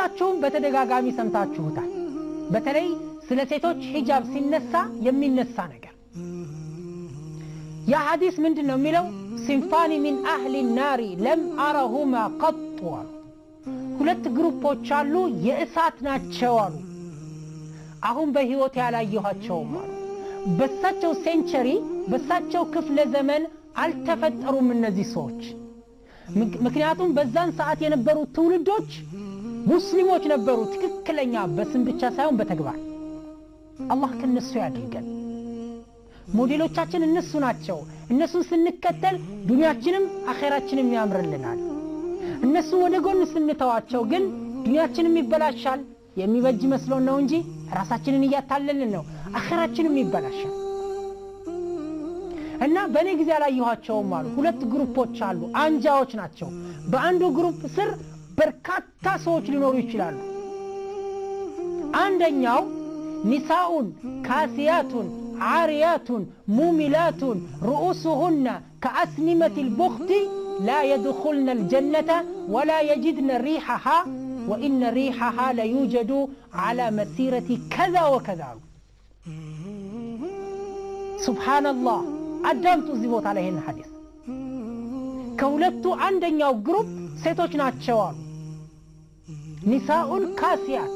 ሁላችሁም በተደጋጋሚ ሰምታችሁታል በተለይ ስለ ሴቶች ሂጃብ ሲነሳ የሚነሳ ነገር ያ ሐዲስ ምንድነው የሚለው ሲንፋኒ ሚን አህሊ النار لم ارهما قط ሁለት ግሩፖች አሉ የእሳት ናቸው አሉ አሁን በህይወት ያላየኋቸው ማለት በሳቸው ሴንቸሪ በሳቸው ክፍለ ዘመን አልተፈጠሩም እነዚህ ሰዎች ምክንያቱም በዛን ሰዓት የነበሩ ትውልዶች ሙስሊሞች ነበሩ ትክክለኛ በስም ብቻ ሳይሆን በተግባር አላህ ከነሱ ያድርገን ሞዴሎቻችን እነሱ ናቸው እነሱን ስንከተል ዱንያችንም አኺራችንም ያምርልናል እነሱ ወደ ጎን ስንተዋቸው ግን ዱንያችንም ይበላሻል የሚበጅ መስሎን ነው እንጂ ራሳችንን ያታለልን ነው አኺራችንም ይበላሻል እና በኔ ጊዜ ያላየኋቸው ማለት ሁለት ግሩፖች አሉ አንጃዎች ናቸው በአንዱ ግሩፕ ስር በርካታ ሰዎች ሊኖሩ ይችላሉ አንደኛው ኒሳኡን ካሲያቱን عارياتٌ مُمِلَاتٌ رؤوسهن كأسنمة البخت لا يدخلن الجنة ولا يجدن ريحها وإن ريحها لا يوجد على مسيرة كذا وكذا سبحان الله أدامت الزبوت على هنا الحديث كولدت عندنا جروب سيتوش ناتشوان نساء كاسيات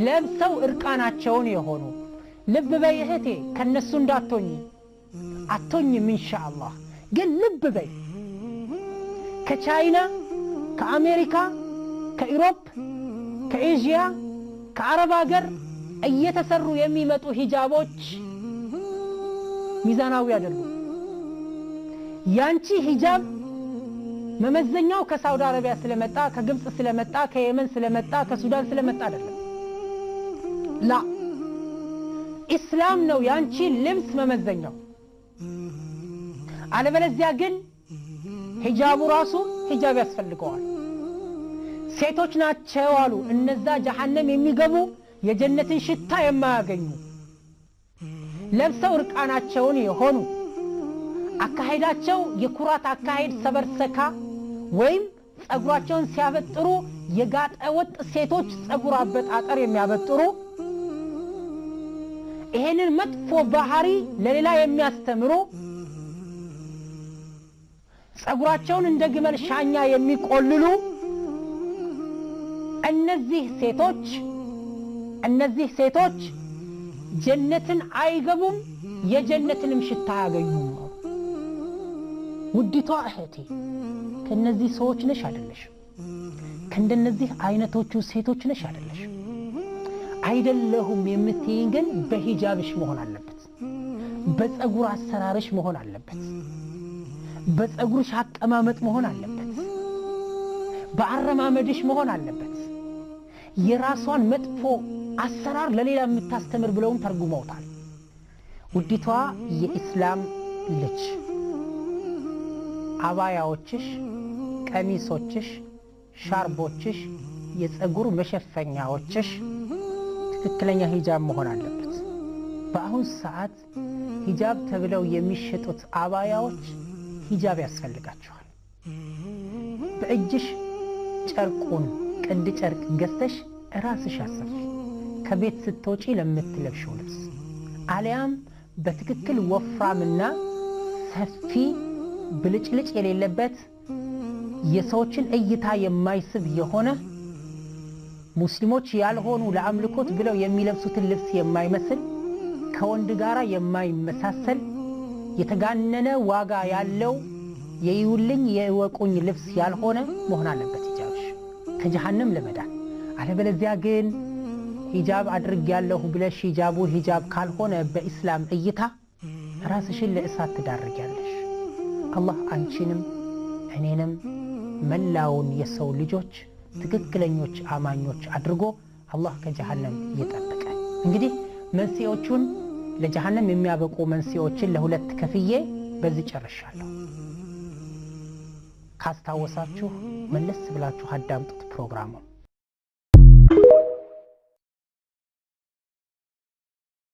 لبسوا إركانات شون يهونو لب بي اهتي كنسو እንዳቶኝ من شاء الله قل لب بي كچاينا كامريكا كاوروب كايجيا كعرب ሀገር እየተሰሩ የሚመጡ ሂጃቦች ሚዛናዊ አይደሉም ያንቺ ሂጃብ መመዘኛው ከሳውዲ አረቢያ ስለመጣ ከግብጽ ስለመጣ ከየመን ስለመጣ ከሱዳን ስለመጣ አይደለም لا اسلام ነው ያንቺ ልብስ መመዘኛው አለበለዚያ ግን ሂጃቡ ራሱ ሂጃብ ያስፈልገዋል ሴቶች ናቸው አሉ እነዛ ጀሃነም የሚገቡ የጀነትን ሽታ የማያገኙ ለብሰው ርቃናቸውን የሆኑ አካሄዳቸው የኩራት አካሄድ ሰበርሰካ ወይም ጸጉራቸውን ሲያበጥሩ የጋጠ ወጥ ሴቶች ጸጉር አበጣጠር የሚያበጥሩ ይሄንን መጥፎ ባህሪ ለሌላ የሚያስተምሩ ጸጉራቸውን እንደ ግመል ሻኛ የሚቆልሉ እነዚህ ሴቶች ጀነትን አይገቡም የጀነትንም ሽታ ያገኙም ውዲቷ እህቴ ከነዚህ ሰዎች ነሽ አይደለሽ ከእንደነዚህ አይነቶቹ ሴቶች ነሽ አይደለሽ አይደለሁም የምትይኝ ግን በሂጃብሽ መሆን አለበት በጸጉር አሰራርሽ መሆን አለበት በጸጉርሽ አቀማመጥ መሆን አለበት በአረማመድሽ መሆን አለበት የራሷን መጥፎ አሰራር ለሌላ የምታስተምር ብለውም ተርጉመውታል ውዲቷ የኢስላም ልጅ አባያዎችሽ ቀሚሶችሽ ሻርቦችሽ የጸጉር መሸፈኛዎችሽ ትክክለኛ ሂጃብ መሆን አለበት በአሁን ሰዓት ሂጃብ ተብለው የሚሸጡት አባያዎች ሂጃብ ያስፈልጋቸዋል በእጅሽ ጨርቁን ቅድ ጨርቅ ገዝተሽ ራስሽ አሰፊ ከቤት ስትወጪ ለምትለብሺው ልብስ አሊያም በትክክል ወፍራምና ሰፊ ብልጭልጭ የሌለበት የሰዎችን እይታ የማይስብ የሆነ ሙስሊሞች ያልሆኑ ለአምልኮት ብለው የሚለብሱትን ልብስ የማይመስል ከወንድ ጋራ የማይመሳሰል የተጋነነ ዋጋ ያለው የይውልኝ የወቁኝ ልብስ ያልሆነ መሆን አለበት ሂጃብሽ ከጀሃነም ለመዳን አለበለዚያ ግን ሂጃብ አድርጊያለሁ ብለሽ ሂጃቡ ሂጃብ ካልሆነ በእስላም እይታ ራስሽን ለእሳት ትዳርጊያለሽ አላህ አንቺንም እኔንም መላውን የሰው ልጆች ትክክለኞች አማኞች አድርጎ አላህ ከጀሃነም ይጠብቀን እንግዲህ መንሲዎቹን ለጀሃነም የሚያበቁ መንሲዎችን ለሁለት ከፍዬ በዚህ ጨርሻለሁ ካስታወሳችሁ መለስ ብላችሁ አዳምጡት ፕሮግራሙ